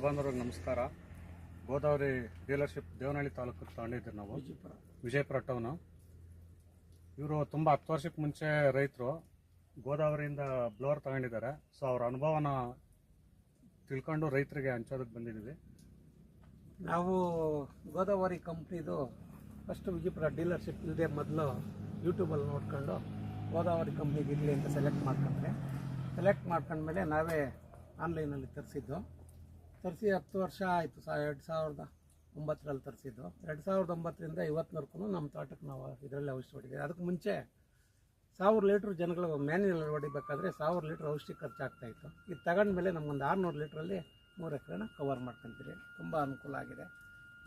ಬಾಂಧವರಿಗೆ ನಮಸ್ಕಾರ. ಗೋದಾವರಿ ಡೀಲರ್ಶಿಪ್ ದೇವನಹಳ್ಳಿ ತಾಲೂಕು ತಗೊಂಡಿದ್ದೀವಿ ನಾವು, ವಿಜಯಪುರ ಟೌನು. ಇವರು ತುಂಬ 10 ವರ್ಷಕ್ಕೆ ಮುಂಚೆ ರೈತರು ಗೋದಾವರಿಯಿಂದ ಬ್ಲೋವರ್ ತಗೊಂಡಿದ್ದಾರೆ. ಸೊ ಅವ್ರ ಅನುಭವನ ತಿಳ್ಕೊಂಡು ರೈತರಿಗೆ ಹಂಚೋದಕ್ಕೆ ಬಂದಿದ್ದೀವಿ. ನಾವು ಗೋದಾವರಿ ಕಂಪ್ನಿದು ಫಸ್ಟ್ ವಿಜಯಪುರ ಡೀಲರ್ಶಿಪ್ ಇಲ್ಲದೆ ಮೊದಲು ಯೂಟ್ಯೂಬಲ್ಲಿ ನೋಡ್ಕೊಂಡು ಗೋದಾವರಿ ಕಂಪ್ನಿಗೆ ಇರಲಿ ಅಂತ ಸೆಲೆಕ್ಟ್ ಮಾಡ್ಕೊಂಡ್ಮೇಲೆ ನಾವೇ ಆನ್ಲೈನಲ್ಲಿ ತರಿಸಿ 10 ವರ್ಷ ಆಯಿತು. 2009ರಲ್ಲಿ ತರಿಸಿದ್ದು. 2009ರಿಂದ ಇವತ್ತಿನವರೆಗೂ ನಮ್ಮ ತೋಟಕ್ಕೆ ನಾವು ಇದರಲ್ಲೇ ಔಷಧಿ ಹೊಡಿದ್ದೀವಿ. ಅದಕ್ಕೆ ಮುಂಚೆ 1000 ಲೀಟ್ರ್ ಜನಗಳು ಮ್ಯಾನ್ಯುವಲ್ ಹೊಡಿಬೇಕಾದ್ರೆ 1000 ಲೀಟ್ರ್ ಔಷಧಿ ಖರ್ಚಾಗ್ತಾಯಿತ್ತು. ಇದು ತಗೊಂಡ್ಮೇಲೆ ನಮಗೊಂದು 600 ಲೀಟ್ರಲ್ಲಿ 3 ಎಕರೆನ ಕವರ್ ಮಾಡ್ಕೊತೀರಿ. ತುಂಬ ಅನುಕೂಲ ಆಗಿದೆ,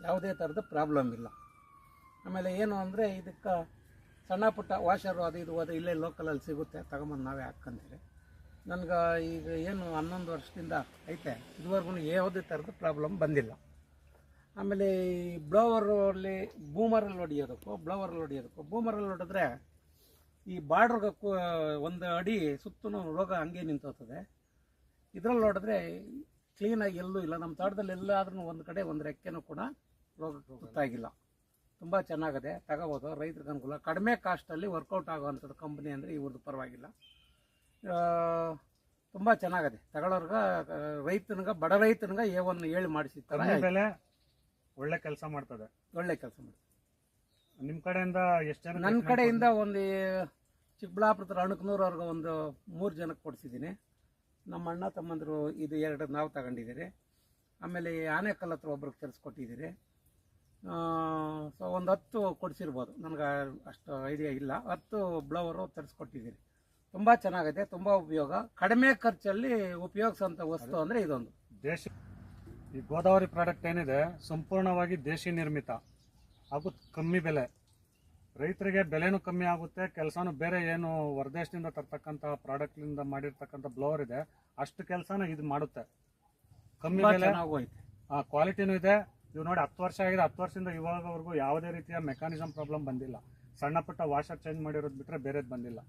ಯಾವುದೇ ಥರದ ಪ್ರಾಬ್ಲಮ್ ಇಲ್ಲ. ಆಮೇಲೆ ಏನು ಅಂದರೆ ಇದಕ್ಕೆ ಸಣ್ಣ ಪುಟ್ಟ ವಾಷರು ಅದು ಇದು ಹೋದ್ರೆ ಇಲ್ಲೇ ಲೋಕಲಲ್ಲಿ ಸಿಗುತ್ತೆ, ತಗೊಂಬಂದು ನಾವೇ ಹಾಕ್ಕೊಂತೀರಿ. ನನಗೆ ಈಗ ಏನು 11 ವರ್ಷದಿಂದ ಐತೆ, ಇದುವರೆಗೂ ಯಾವುದೇ ಥರದ ಪ್ರಾಬ್ಲಮ್ ಬಂದಿಲ್ಲ. ಆಮೇಲೆ ಈ ಬ್ಲೋವರಲ್ಲಿ ಬೂಮರಲ್ಲಿ ಹೊಡಿಯೋದಕ್ಕೂ ಬೂಮರಲ್ಲಿ ಹೊಡೆದ್ರೆ ಈ ಬಾರ್ಡ್ರಿಗೆ 1 ಅಡಿ ಸುತ್ತೂ ರೋಗ ಹಂಗೆ ನಿಂತೋಗ್ತದೆ. ಇದರಲ್ಲಿ ಹೊಡೆದ್ರೆ ಕ್ಲೀನಾಗಿ ಎಲ್ಲೂ ಇಲ್ಲ. ನಮ್ಮ ತೋಟದಲ್ಲಿ ಎಲ್ಲಾದ್ರೂ ಒಂದು ಕಡೆ ಒಂದು ರೆಕ್ಕೆನೂ ಕೂಡ ರೋಗ ಗೊತ್ತಾಗಿಲ್ಲ. ತುಂಬ ಚೆನ್ನಾಗಿದೆ, ತಗೋಬೋದು, ರೈತರಿಗೆ ಅನುಕೂಲ. ಕಡಿಮೆ ಕಾಸ್ಟಲ್ಲಿ ವರ್ಕೌಟ್ ಆಗೋವಂಥದ್ದು ಕಂಪ್ನಿ ಅಂದರೆ ಇವ್ರದ್ದು ಪರವಾಗಿಲ್ಲ. ತುಂಬ ಚೆನ್ನಾಗಿದೆ, ತಗೊಳ್ಳೋರ್ಗೆ ರೈತನಿಗೆ ಬಡ ರೈತನಿಗೆ ಏವನ್ನು ಹೇಳಿ ಮಾಡಿಸಿ ಒಳ್ಳೆ ಕೆಲಸ ಮಾಡ್ತದೆ. ನಿಮ್ಮ ಕಡೆಯಿಂದ ಎಷ್ಟು ಜನ? ನನ್ನ ಕಡೆಯಿಂದ ಒಂದು ಚಿಕ್ಕಬಳ್ಳಾಪುರ ಅಣಕನೂರವ್ರಿಗೆ ಒಂದು 3 ಜನಕ್ಕೆ ಕೊಡಿಸಿದ್ದೀನಿ. ನಮ್ಮ ಅಣ್ಣ ತಮ್ಮಂದರು ಇದು 2 ನಾವು ತಗೊಂಡಿದ್ದೀರಿ. ಆಮೇಲೆ ಆನೆಕಲ್ ಹತ್ರ ಒಬ್ರಿಗೆ ತರಿಸ್ಕೊಟ್ಟಿದ್ದೀರಿ. ಸೊ ಒಂದು 10 ಕೊಡಿಸಿರ್ಬೋದು, ನನಗೆ ಅಷ್ಟು ಐಡಿಯಾ ಇಲ್ಲ. 10 ಬ್ಲವರು ತರಿಸ್ಕೊಟ್ಟಿದ್ದೀರಿ. ತುಂಬ ಚೆನ್ನಾಗಿದೆ, ತುಂಬ ಉಪಯೋಗ, ಕಡಿಮೆ ಖರ್ಚಲ್ಲಿ ಉಪಯೋಗಿಸೋಂಥ ವಸ್ತು ಅಂದರೆ ಇದೊಂದು. ಈ ಗೋದಾವರಿ ಪ್ರಾಡಕ್ಟ್ ಏನಿದೆ ಸಂಪೂರ್ಣವಾಗಿ ದೇಶಿ ನಿರ್ಮಿತ ಹಾಗೂ ಕಮ್ಮಿ ಬೆಲೆ. ರೈತರಿಗೆ ಬೆಲೆನೂ ಕಮ್ಮಿ ಆಗುತ್ತೆ, ಕೆಲಸನೂ ಬೇರೆ ಏನು ಹೊರದೇಶದಿಂದ ತರ್ತಕ್ಕಂಥ ಪ್ರಾಡಕ್ಟ್ನಿಂದ ಮಾಡಿರ್ತಕ್ಕಂಥ ಬ್ಲೋವರ್ ಇದೆ ಅಷ್ಟು ಕೆಲಸನೂ ಇದು ಮಾಡುತ್ತೆ. ಕಮ್ಮಿ ಬೆಲೆ, ಕ್ವಾಲಿಟಿನೂ ಇದೆ. ಇವು ನೋಡಿ 10 ವರ್ಷ ಆಗಿದೆ. 10 ವರ್ಷದಿಂದ ಇವಾಗವರೆಗೂ ಯಾವುದೇ ರೀತಿಯ ಮೆಕ್ಯಾನಿಸಮ್ ಪ್ರಾಬ್ಲಮ್ ಬಂದಿಲ್ಲ. ಸಣ್ಣ ಪುಟ್ಟ ವಾಷರ್ ಚೇಂಜ್ ಮಾಡಿರೋದು ಬಿಟ್ಟರೆ ಬೇರೆದು ಬಂದಿಲ್ಲ.